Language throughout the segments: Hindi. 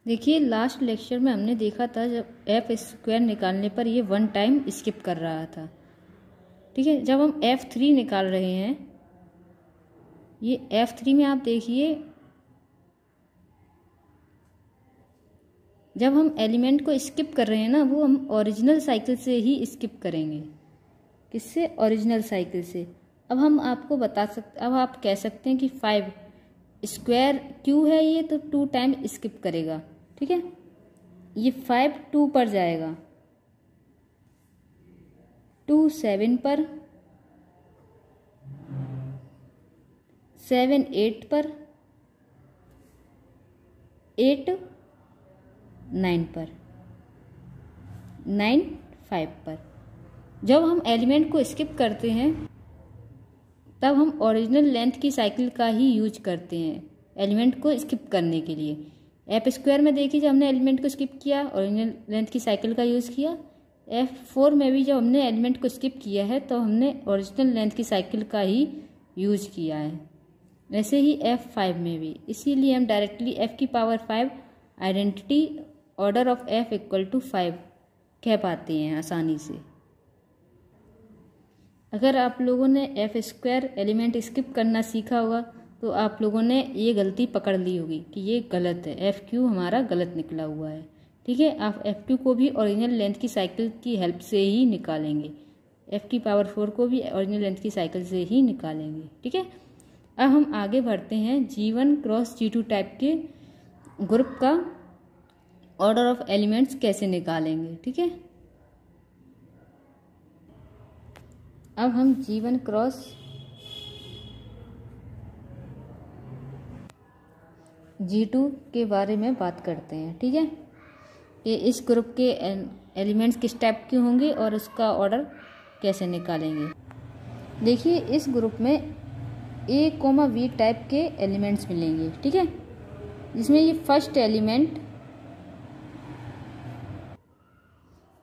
देखिए लास्ट लेक्चर में हमने देखा था जब एफ स्क्वायर निकालने पर ये 1 टाइम स्किप कर रहा था। ठीक है, जब हम F3 निकाल रहे हैं, ये F3 में आप देखिए जब हम एलिमेंट को स्किप कर रहे हैं ना, वो हम ओरिजिनल साइकिल से ही स्किप करेंगे। किससे? ओरिजिनल साइकिल से। अब हम आपको अब आप कह सकते हैं कि 5 स्क्वायर क्यू है ये, तो 2 टाइम स्किप करेगा। ठीक है, ये 5 2 पर जाएगा, 2 7 पर, 7 8 पर, 8 9 पर, 9 5 पर। जब हम एलिमेंट को स्किप करते हैं तब हम ओरिजिनल लेंथ की साइकिल का ही यूज करते हैं एलिमेंट को स्किप करने के लिए। एफ स्क्वायर में देखिए जब हमने एलिमेंट को स्किप किया, ओरिजिनल लेंथ की साइकिल का यूज़ किया। F4 में भी जब हमने एलिमेंट को स्किप किया है तो हमने ओरिजिनल लेंथ की साइकिल का ही यूज किया है। वैसे ही F5 में भी, इसीलिए हम डायरेक्टली f की power 5 identity order of f equal to 5 कह पाते हैं आसानी से। अगर आप लोगों ने एफ स्क्वायर एलिमेंट स्किप करना सीखा होगा तो आप लोगों ने ये गलती पकड़ ली होगी कि ये गलत है, एफ क्यू हमारा गलत निकला हुआ है। ठीक है, आप एफ क्यू को भी ओरिजिनल लेंथ की साइकिल की हेल्प से ही निकालेंगे, एफ की पावर 4 को भी ओरिजिनल लेंथ की साइकिल से ही निकालेंगे। ठीक है, अब हम आगे बढ़ते हैं G1 क्रॉस G2 टाइप के ग्रुप का ऑर्डर ऑफ एलिमेंट्स कैसे निकालेंगे। ठीक है, अब हम G1 क्रॉस G2 के बारे में बात करते हैं। ठीक है, कि इस ग्रुप के एलिमेंट्स किस टाइप के होंगे और उसका ऑर्डर कैसे निकालेंगे। देखिए इस ग्रुप में A, V टाइप के एलिमेंट्स मिलेंगे। ठीक है, जिसमें ये फर्स्ट एलिमेंट,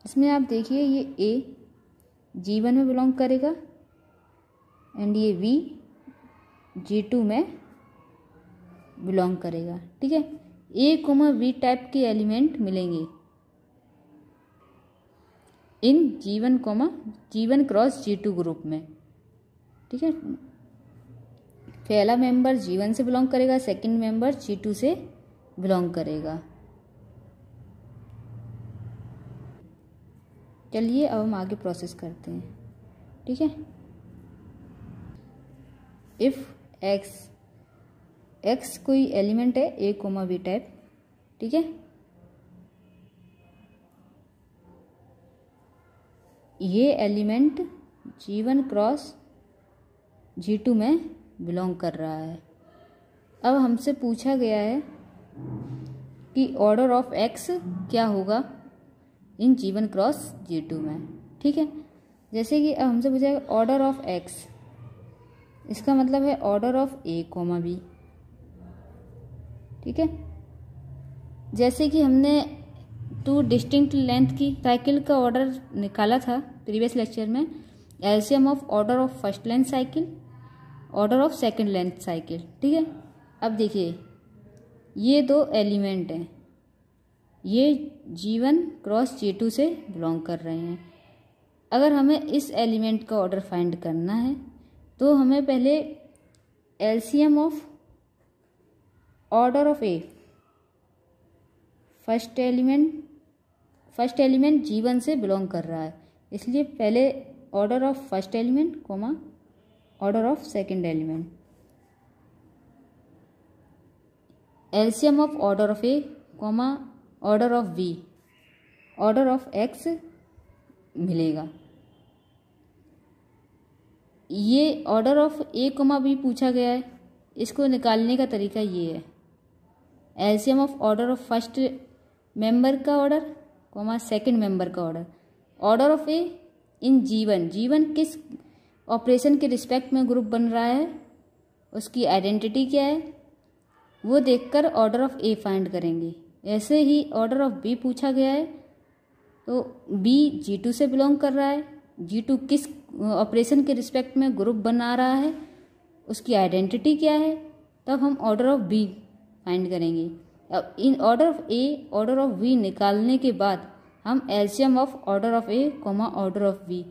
इसमें आप देखिए ये A G1 में बिलोंग करेगा एंड ये V G2 में बिलोंग करेगा। ठीक है, A, V टाइप के एलिमेंट मिलेंगे इन G1 क्रॉस G2 ग्रुप में। ठीक है, पहला मेंबर G1 से बिलोंग करेगा, सेकंड मेंबर G2 से बिलोंग करेगा। चलिए अब हम आगे प्रोसेस करते हैं। ठीक है, इफ x कोई एलिमेंट है A, V टाइप। ठीक है, ये एलिमेंट G1 क्रॉस G2 में बिलोंग कर रहा है। अब हमसे पूछा गया है कि ऑर्डर ऑफ x क्या होगा इन G1 क्रॉस G2 में। ठीक है, जैसे कि अब हमसे पूछा है ऑर्डर ऑफ x, इसका मतलब है ऑर्डर ऑफ A, B। ठीक है, जैसे कि हमने 2 डिस्टिंक्ट लेंथ की साइकिल का ऑर्डर निकाला था प्रीवियस लेक्चर में, LCM of order of first length cycle, order of second length cycle. ठीक है, अब देखिए ये 2 एलिमेंट हैं, ये G1 क्रॉस G2 से बिलोंग कर रहे हैं। अगर हमें इस एलिमेंट का ऑर्डर फाइंड करना है तो हमें पहले LCM of order of A, first element G1 से बिलोंग कर रहा है, इसलिए पहले order of first element order of second element, LCM of order of A, order of V, order of X मिलेगा। ये ऑर्डर ऑफ A, B पूछा गया है, इसको निकालने का तरीका ये है, LCM of order of first member का ऑर्डर सेकंड मेंबर का order, order of A in G1 किस ऑपरेशन के रिस्पेक्ट में ग्रुप बन रहा है, उसकी आइडेंटिटी क्या है, वो देखकर ऑर्डर ऑफ A फाइंड करेंगे। ऐसे ही ऑर्डर ऑफ B पूछा गया है तो B G2 से बिलोंग कर रहा है, G2 किस ऑपरेशन के रिस्पेक्ट में ग्रुप बना रहा है, उसकी आइडेंटिटी क्या है, तब हम ऑर्डर ऑफ B फाइंड करेंगे। अब इन order of A order of B निकालने के बाद हम LCM of order of A comma order of B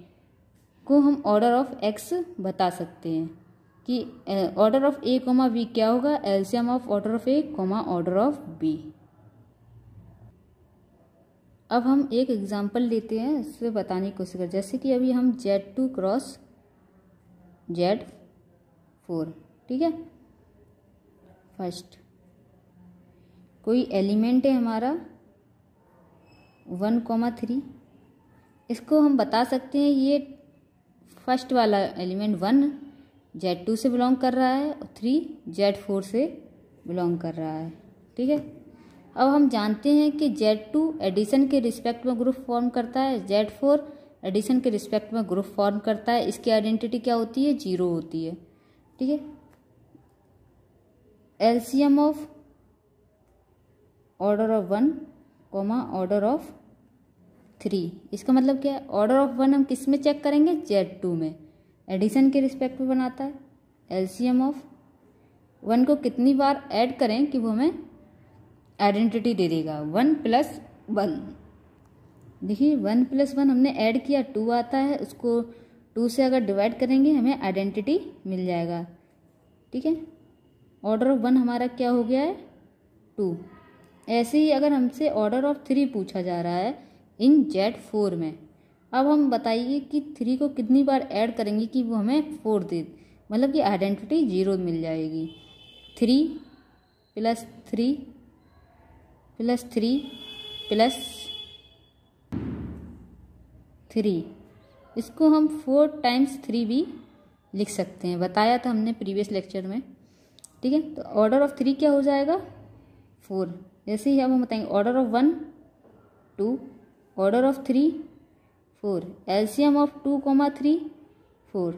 को हम ऑर्डर ऑफ एक्स बता सकते हैं कि order of A comma B क्या होगा, LCM of order of A comma order of B. अब हम एक एग्जांपल लेते हैं, इससे बताने की कोशिश करें। जैसे कि अभी हम Z2 क्रॉस Z4, ठीक है। फर्स्ट कोई एलिमेंट है हमारा 1,3, इसको हम बता सकते हैं ये फर्स्ट वाला एलिमेंट 1 Z2 से बिलोंग कर रहा है और 3 Z4 से बिलोंग कर रहा है, ठीक है। अब हम जानते हैं कि Z2 एडिशन के रिस्पेक्ट में ग्रुप फॉर्म करता है, Z4 एडिशन के रिस्पेक्ट में ग्रुप फॉर्म करता है। इसकी आइडेंटिटी क्या होती है, 0 होती है, ठीक है। LCM of order of 1 comma order of 3, इसका मतलब क्या है, ऑर्डर ऑफ 1 हम किस में चेक करेंगे, Z2 में, एडिशन के रिस्पेक्ट में बनाता है। एलसीएम ऑफ 1 को कितनी बार ऐड करें कि वो हमें आइडेंटिटी दे देगा, 1 + 1। देखिए 1 + 1 हमने ऐड किया, 2 आता है, उसको 2 से अगर डिवाइड करेंगे हमें आइडेंटिटी मिल जाएगा, ठीक है। ऑर्डर ऑफ 1 हमारा क्या हो गया है, 2। ऐसे ही अगर हमसे ऑर्डर ऑफ 3 पूछा जा रहा है इन Z4 में, अब हम बताइए कि 3 को कितनी बार ऐड करेंगे कि वो हमें 4 दे, मतलब कि आइडेंटिटी 0 मिल जाएगी। 3 + 3 + 3 + 3, इसको हम 4 × 3 भी लिख सकते हैं, बताया था हमने प्रीवियस लेक्चर में, ठीक है। तो ऑर्डर ऑफ 3 क्या हो जाएगा, 4। जैसे ही अब हम बताएंगे order of 1 2, order of 3 4, LCM of 2, 3 4।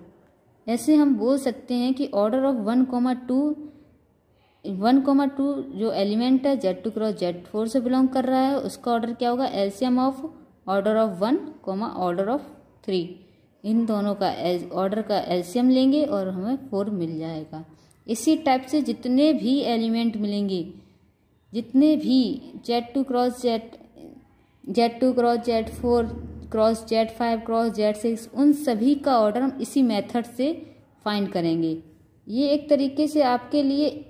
ऐसे हम बोल सकते हैं कि ऑर्डर ऑफ 1, 2 जो एलिमेंट है Z2 क्रॉस Z4 से बिलोंग कर रहा है, उसका ऑर्डर क्या होगा, LCM of order of 1 order of 3। इन दोनों का ऑर्डर का एलसीएम लेंगे और हमें 4 मिल जाएगा। इसी टाइप से जितने भी एलिमेंट मिलेंगे, जितने भी Z2 cross Z4 cross Z5 cross Z6, उन सभी का ऑर्डर हम इसी मेथड से फाइंड करेंगे। ये एक तरीके से आपके लिए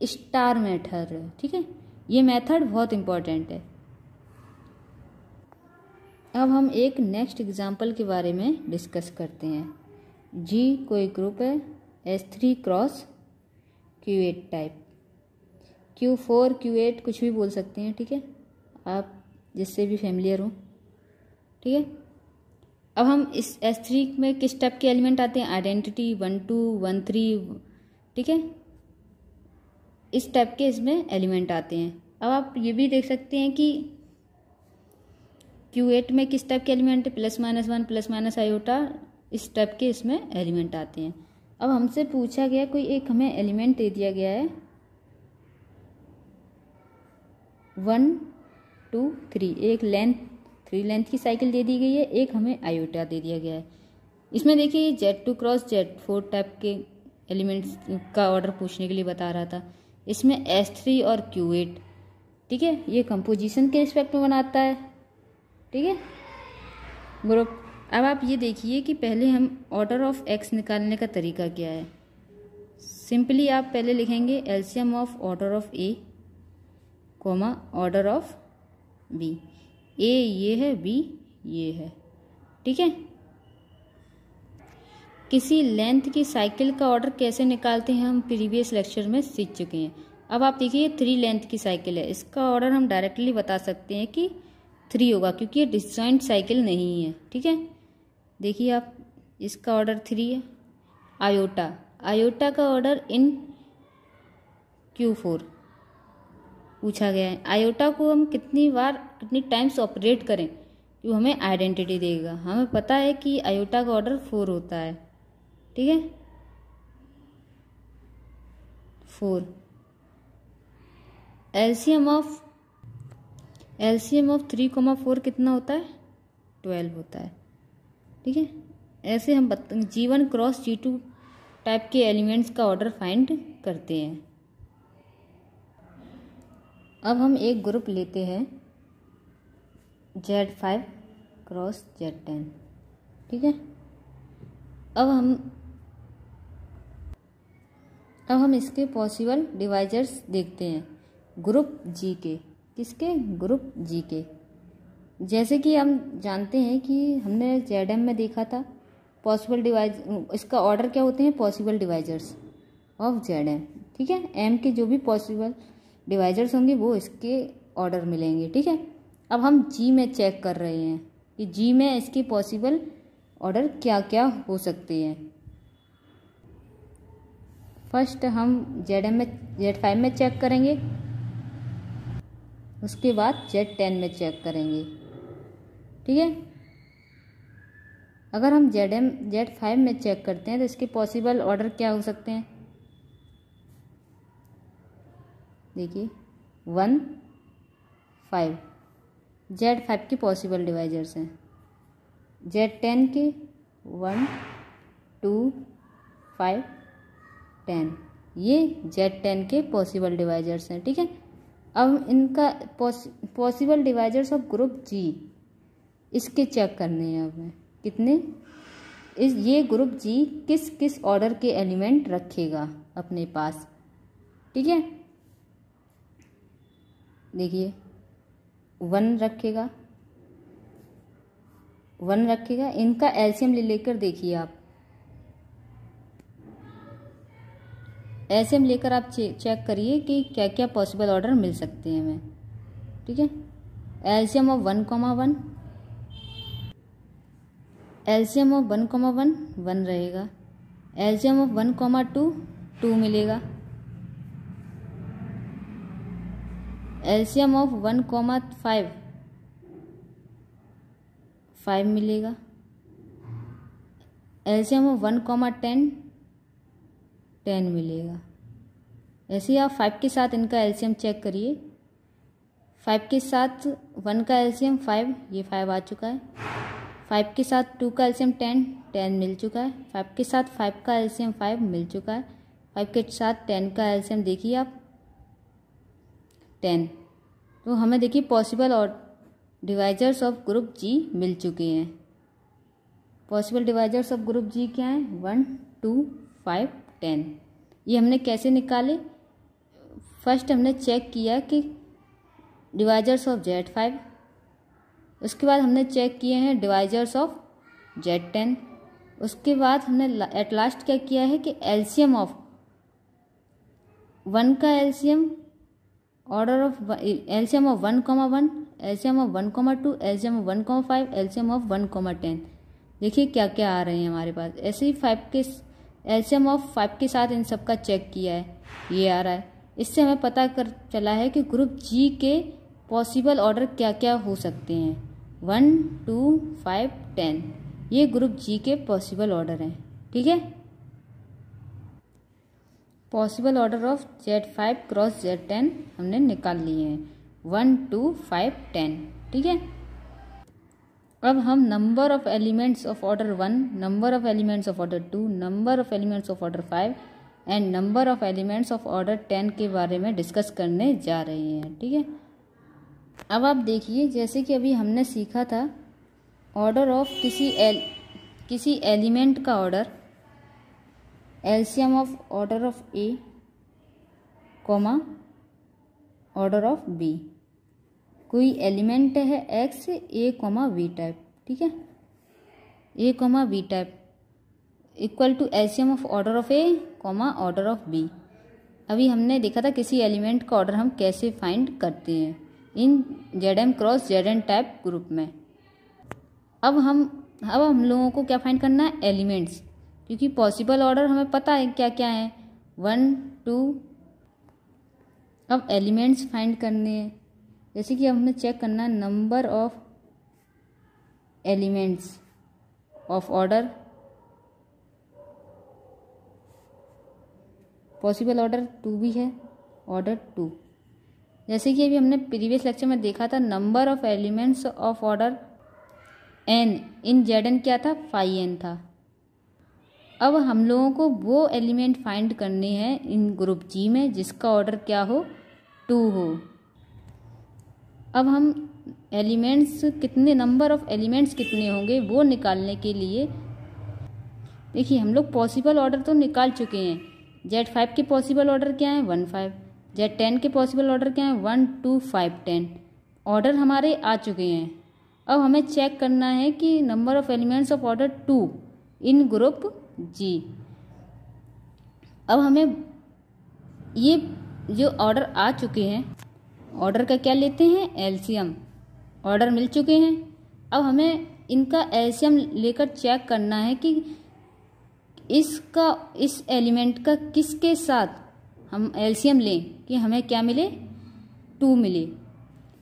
स्टार मेथड है, ठीक है। ये मेथड बहुत इम्पोर्टेंट है। अब हम एक नेक्स्ट एग्जांपल के बारे में डिस्कस करते हैं। जी कोई ग्रुप है S3 cross Q8 type, Q4 Q8 कुछ भी बोल सकते हैं, ठीक है, आप जिससे भी फैमिलियर हो, ठीक है। अब हम इस S3 में किस टाइप के एलिमेंट आते हैं, आइडेंटिटी 1 2 1 3, ठीक है, इस टाइप के इसमें एलिमेंट आते हैं। अब आप ये भी देख सकते हैं कि Q8 में किस टाइप के एलिमेंट है, +-1 +- आयोटा, इस टाइप के इसमें एलिमेंट आते हैं। अब हमसे पूछा गया, कोई एक हमें एलिमेंट दे दिया गया है 1 2 3, एक लेंथ 3 लेंथ की साइकिल दे दी गई है, एक हमें आयोटा दे दिया गया है। इसमें देखिए Z2 क्रॉस Z4 टाइप के एलिमेंट्स का ऑर्डर पूछने के लिए बता रहा था। इसमें S3 और Q8, ठीक है, ये कंपोजिशन के रिस्पेक्ट में बनाता है, ठीक है, ग्रुप। अब आप ये देखिए कि पहले हम ऑर्डर ऑफ X निकालने का तरीका क्या है। सिंपली आप पहले लिखेंगे LCM of order of A comma order of B। A ये है, B ये है, ठीक है। किसी लेंथ की साइकिल का ऑर्डर कैसे निकालते हैं हम प्रीवियस लेक्चर में सीख चुके हैं। अब आप देखिए 3 लेंथ की साइकिल है, इसका ऑर्डर हम डायरेक्टली बता सकते हैं कि 3 होगा, क्योंकि ये डिसजॉइंट साइकिल नहीं है, ठीक है। देखिए आप, इसका ऑर्डर 3 है। आयोटा का ऑर्डर इन Q4 पूछा गया है। आयोटा को हम कितनी टाइम्स ऑपरेट करें कि वो हमें आइडेंटिटी देगा। हमें पता है कि आयोटा का ऑर्डर 4 होता है, ठीक है, 4। एलसीएम ऑफ 3, 4 कितना होता है, 12 होता है, ठीक है। ऐसे हम G1 क्रॉस G2 टाइप के एलिमेंट्स का ऑर्डर फाइंड करते हैं। अब हम एक ग्रुप लेते हैं Z5 क्रॉस Z10, ठीक है। अब हम इसके पॉसिबल डिवाइजर्स देखते हैं ग्रुप जी के। किसके? ग्रुप जी के। जैसे कि हम जानते हैं कि हमने ZM में देखा था पॉसिबल डिवाइज, इसका ऑर्डर क्या होते हैं? पॉसिबल डिवाइजर्स ऑफ ZM, ठीक है। M के जो भी पॉसिबल डिवाइजर्स होंगे वो इसके ऑर्डर मिलेंगे, ठीक है। अब हम जी में चेक कर रहे हैं कि जी में इसके पॉसिबल ऑर्डर क्या क्या हो सकते हैं। फर्स्ट हम Z5 में चेक करेंगे, उसके बाद Z10 में चेक करेंगे, ठीक है। अगर हम Z5 में चेक करते हैं तो इसके पॉसिबल ऑर्डर क्या हो सकते हैं? देखिए 1, 5 Z5 के पॉसिबल डिवाइजर्स हैं। Z10 के 1, 2, 5, 10 ये Z10 के पॉसिबल डिवाइजर्स हैं, ठीक है। अब इनका पॉसिबल डिवाइजर्स ऑफ ग्रुप जी इसके चेक करने हैं हमें कितने। ये ग्रुप जी किस किस ऑर्डर के एलिमेंट रखेगा अपने पास, ठीक है। देखिए 1 रखेगा, 1 रखेगा। इनका एलसीएम लेकर देखिए आप, एलसीएम लेकर आप चेक करिए कि क्या क्या पॉसिबल ऑर्डर मिल सकते हैं हमें, ठीक है। एलसीएम ऑफ 1,1, एलसीएम ऑफ 1,1 1 रहेगा। एलसीएम ऑफ 1,2 2 मिलेगा। एलसीएम ऑफ 1,5 5 मिलेगा। एलसीएम ऑफ 1,10 10 मिलेगा। ऐसे ही आप 5 के साथ इनका एलसीएम चेक करिए। 5 के साथ 1 का एलसीएम 5, ये 5 आ चुका है। 5 के साथ 2 का एलसीएम 10 10 मिल चुका है। 5 के साथ 5 का एलसीएम 5 मिल चुका है। 5 के साथ 10 का एलसीएम देखिए आप 10। तो हमें देखिए पॉसिबल और डिवाइजर्स ऑफ ग्रुप जी मिल चुके हैं। पॉसिबल डिवाइजर्स ऑफ ग्रुप जी क्या हैं? 1, 2, 5, 10। ये हमने कैसे निकाले? फर्स्ट हमने चेक किया कि डिवाइजर्स ऑफ Z5, उसके बाद हमने चेक किए हैं डिवाइजर्स ऑफ Z10, उसके बाद हमने एट लास्ट क्या किया है कि एलसीएम ऑफ 1 का LCM order of LCM of 1,1, LCM of 1,2, LCM of 1,5, LCM of 1,10। देखिए क्या क्या आ रहे हैं हमारे पास। ऐसे ही 5 के एलसीएम ऑफ 5 के साथ इन सब का चेक किया है, ये आ रहा है। इससे हमें पता कर चला है कि ग्रुप जी के पॉसिबल ऑर्डर क्या क्या हो सकते हैं। 1, 2, 5, 10 ये ग्रुप जी के पॉसिबल ऑर्डर हैं, ठीक है। Possible order of Z5 cross Z10 हमने निकाल लिए हैं 1, 2, 5, 10, ठीक है। अब हम number of elements of order 1, number of elements of order 2, number of elements of order 5 and number of elements of order 10 के बारे में डिस्कस करने जा रहे हैं, ठीक है। अब आप देखिए जैसे कि अभी हमने सीखा था ऑर्डर ऑफ किसी एलिमेंट का order, LCM of order of A comma order of B. कोई एलिमेंट है X A comma V type, ठीक है, A comma V type equal to LCM of order of A comma order of B. अभी हमने देखा था किसी एलिमेंट का ऑर्डर हम कैसे फाइंड करते हैं इन ZM cross ZN type group में। अब हम लोगों को क्या फाइंड करना है? एलिमेंट्स, क्योंकि पॉसिबल ऑर्डर हमें पता है क्या क्या है 1, 2। अब एलिमेंट्स फाइंड करने हैं, जैसे कि हमें चेक करना है number of elements of order, possible order 2 भी है, ऑर्डर 2। जैसे कि अभी हमने प्रीवियस लेक्चर में देखा था number of elements of order n in ZN क्या था? 5n था। अब हम लोगों को वो एलिमेंट फाइंड करने हैं इन ग्रुप जी में जिसका ऑर्डर क्या हो? 2 हो। अब हम एलिमेंट्स कितने, नंबर ऑफ एलिमेंट्स कितने होंगे वो निकालने के लिए देखिए हम लोग पॉसिबल ऑर्डर तो निकाल चुके हैं। Z5 के पॉसिबल ऑर्डर क्या है 1 5, Z10 के पॉसिबल ऑर्डर क्या है 1 2 5 10। ऑर्डर हमारे आ चुके हैं। अब हमें चेक करना है कि number of elements of order 2 in group G। अब हमें ये जो ऑर्डर आ चुके हैं, ऑर्डर का क्या लेते हैं एलसीएम। ऑर्डर मिल चुके हैं। अब हमें इनका एलसीएम लेकर चेक करना है कि इस एलिमेंट का किसके साथ हम एलसीएम लें कि हमें क्या मिले 2 मिले,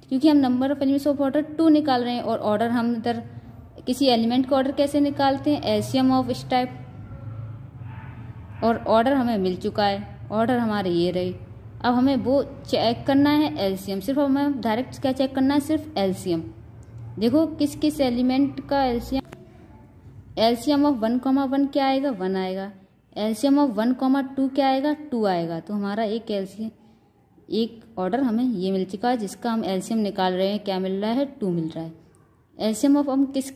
क्योंकि हम number of elements of order 2 निकाल रहे हैं। और ऑर्डर हम इधर किसी एलिमेंट का ऑर्डर कैसे निकालते हैं एलसीएम ऑफ इस टाइप। और ऑर्डर हमें मिल चुका है, ऑर्डर हमारे ये रहे। अब हमें वो चेक करना है एलसीएम। सिर्फ हमें डायरेक्ट क्या चेक करना है सिर्फ एलसीएम। देखो किस किस एलिमेंट का एलसीएम, एलसीएम ऑफ 1,1 क्या आएगा 1 आएगा, एलसीएम ऑफ 1,2 क्या आएगा 2 आएगा। तो हमारा एक एलसीएम, एक ऑर्डर हमें ये मिल चुका है जिसका हम एलसीएम निकाल रहे हैं। क्या मिल रहा है 2 मिल रहा है। एलसीएम ऑफ हम किस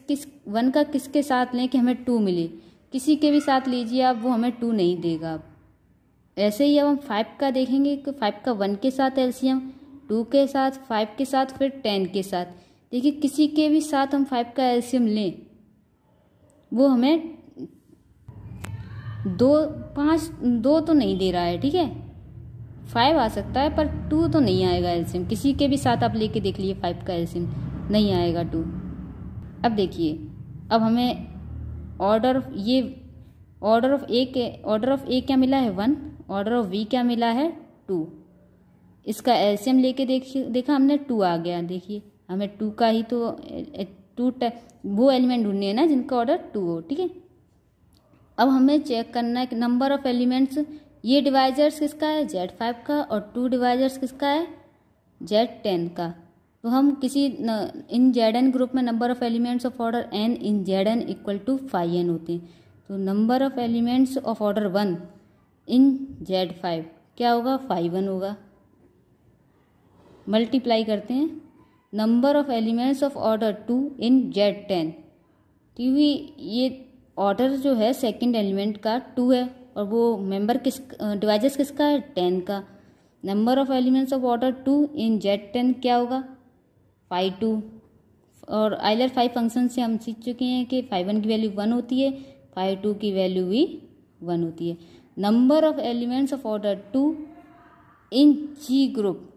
1 का किसके साथ लें कि हमें 2 मिले, किसी के भी साथ लीजिए आप, वो हमें 2 नहीं देगा। ऐसे ही अब हम 5 का देखेंगे कि 5 का 1 के साथ एलसीएम, 2 के साथ, 5 के साथ, फिर 10 के साथ। देखिए किसी के भी साथ हम 5 का एलसीएम लें वो हमें 2 तो नहीं दे रहा है, ठीक है 5 आ सकता है पर 2 तो नहीं आएगा एलसीएम। किसी के भी साथ आप लेके देख लीजिए 5 का एलसीएम नहीं आएगा 2। अब देखिए अब हमें ऑर्डर ऑफ ए क्या मिला है 1, ऑर्डर ऑफ बी क्या मिला है 2। इसका एलसीएम लेके देखा हमने 2 आ गया। देखिए हमें 2 का ही तो 2 वो एलिमेंट ढूंढने हैं ना जिनका ऑर्डर 2 हो, ठीक है। अब हमें चेक करना है कि नंबर ऑफ एलिमेंट्स, ये डिवाइजर्स किसका है Z5 का और 2 डिवाइजर्स किसका है Z10 का। तो हम किसी इन Zn ग्रुप में number of elements of order n in Zn equal to 5n होते हैं। तो number of elements of order 1 in Z5 क्या होगा 5n होगा। मल्टीप्लाई करते हैं number of elements of order 2 in Z10, क्योंकि ये ऑर्डर जो है सेकंड एलिमेंट का 2 है और वो मेंबर डिवाइजर्स किसका है 10 का। Number of elements of order 2 in Z10 क्या होगा 5 2। और आइलर 5 फंक्शन से हम सीख चुके हैं कि 5 1 की वैल्यू 1 होती है, 5 2 की वैल्यू भी 1 होती है। Number of elements of order 2 in G group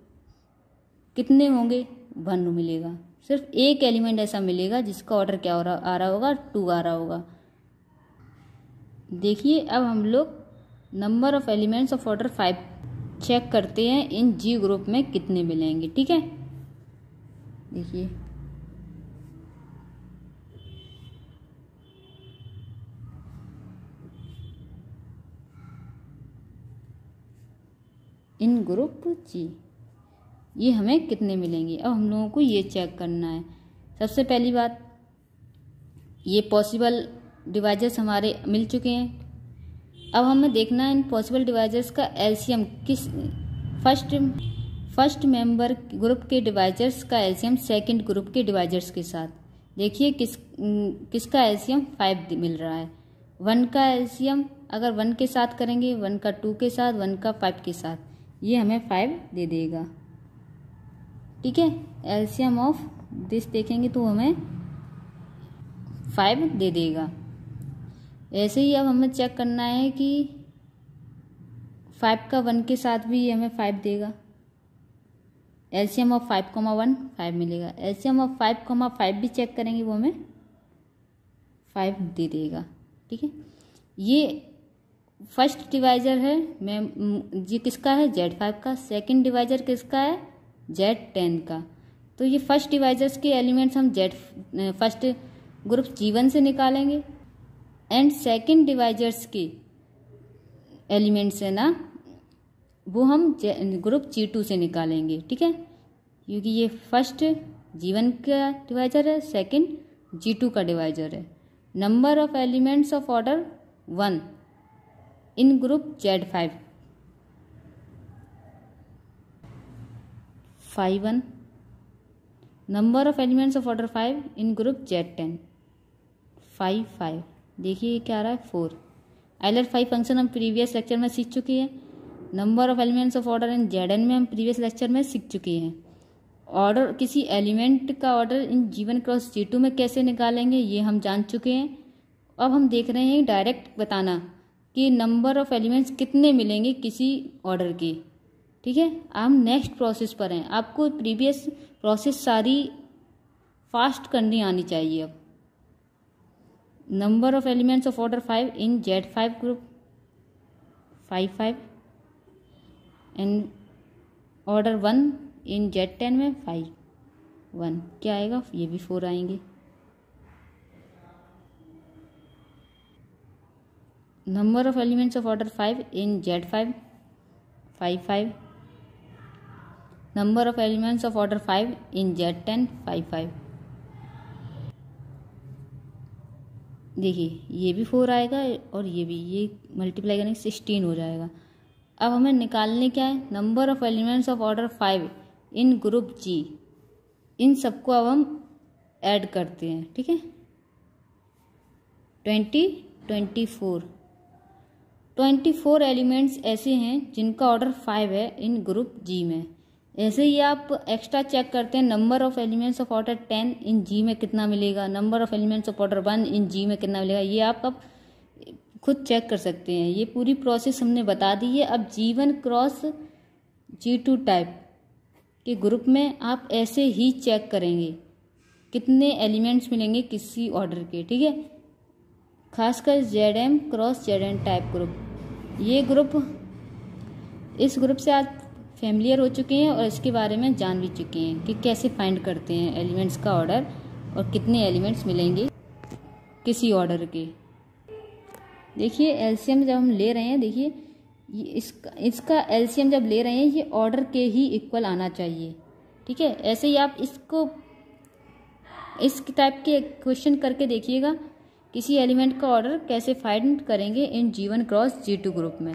कितने होंगे 1 मिलेगा। सिर्फ एक एलिमेंट ऐसा मिलेगा जिसका ऑर्डर क्या आ रहा होगा 2 आ रहा होगा। देखिए अब हम लोग number of elements of order 5 check करते हैं इन G ग्रुप में कितने मिलेंगे, ठीक है। देखिए इन ग्रुप G ये हमें कितने मिलेंगे। अब हम लोगों को ये चेक करना है। सबसे पहली बात ये पॉसिबल डिवाइजर्स हमारे मिल चुके हैं। अब हमें देखना है इन पॉसिबल डिवाइजर्स का एलसीएम किस फर्स्ट मेंबर ग्रुप के डिवाइजर्स का एलसीएम सेकंड ग्रुप के डिवाइजर्स के साथ। देखिए किसका एलसीएम 5 मिल रहा है। 1 का एलसीएम अगर 1 के साथ करेंगे, 1 का 2 के साथ, 1 का 5 के साथ, ये हमें 5 दे देगा, ठीक है। एलसीएम ऑफ दिस देखेंगे तो हमें 5 दे देगा। ऐसे ही अब हमें चेक करना है कि 5 का 1 के साथ भी हमें 5 देगा। एलसीएम ऑफ 5,1 5 मिलेगा। एलसीएम ऑफ 5,5 भी चेक करेंगे वो हमें 5 दे देगा, ठीक है। ये फर्स्ट डिवाइजर है ये किसका है Z5 का, सेकंड डिवाइजर किसका है Z10 का। तो ये फर्स्ट डिवाइजर्स के एलिमेंट्स हम फर्स्ट ग्रुप G1 से निकालेंगे एंड सेकंड डिवाइजर्स के एलिमेंट्स है ना वो हम ग्रुप G2 से निकालेंगे, ठीक है। क्योंकि ये फर्स्ट G1 का डिवाइजर है, सेकंड G2 का डिवाइजर है। Number of elements of order 1 in group Z5 5 1 number of elements of order 5 in group Z10, 5 5। देखिए ये क्या आ रहा है 4। आइलर 5 फंक्शन हम प्रीवियस लेक्चर में सीख चुके हैं। Number of elements of order in Zn में हम प्रीवियस लेक्चर में सीख चुके हैं। ऑर्डर किसी एलिमेंट का order in G1 cross G2 में कैसे निकालेंगे ये हम जान चुके हैं। अब हम देख रहे हैं डायरेक्ट बताना कि नंबर ऑफ एलिमेंट्स कितने मिलेंगे किसी ऑर्डर के। ठीक है, हम नेक्स्ट प्रोसेस पर हैं। आपको प्रीवियस प्रोसेस सारी फास्ट करनी आनी चाहिए। अब number of elements of order 5 in Z5 group 5 5 and order 1 in Z10 में 5 1। क्या आएगा, ये भी 4 आएंगे। Number of elements of order 5 in Z5 5 5। Number of elements of order 5 in Z10 5 5। देखिए ये भी 4 आएगा और ये भी, ये मल्टीप्लाई करने 16 हो जाएगा। अब हमें निकालने क्या है, number of elements of order 5 in group G। इन सबको अब हम ऐड करते हैं। ठीक है, 24 एलिमेंट्स ऐसे हैं जिनका ऑर्डर 5 है इन ग्रुप G में। ऐसे ही आप एक्स्ट्रा चेक करते हैं number of elements of order 10 in G में कितना मिलेगा, number of elements of order 1 in G में कितना मिलेगा, ये आप अब खुद चेक कर सकते हैं। ये पूरी प्रोसेस हमने बता दी है। अब G1 क्रॉस G2 टाइप के ग्रुप में आप ऐसे ही चेक करेंगे कितने एलिमेंट्स मिलेंगे किसी ऑर्डर के। ठीक है, खासकर ZM cross ZN type group, ये ग्रुप, इस ग्रुप से आप फैमिलियर हो चुके हैं और इसके बारे में जान भी चुके हैं कि कैसे फाइंड करते हैं एलिमेंट्स का ऑर्डर और कितने एलिमेंट्स मिलेंगे किसी ऑर्डर के। देखिए एलसीएम जब हम ले रहे हैं, देखिए इसका एलसीएम जब ले रहे हैं ये ऑर्डर के ही इक्वल आना चाहिए। ठीक है, ऐसे ही आप इसको इस टाइप के क्वेश्चन करके देखिएगा किसी एलिमेंट का ऑर्डर कैसे फाइंड करेंगे इन G1 क्रॉस G2 ग्रुप में।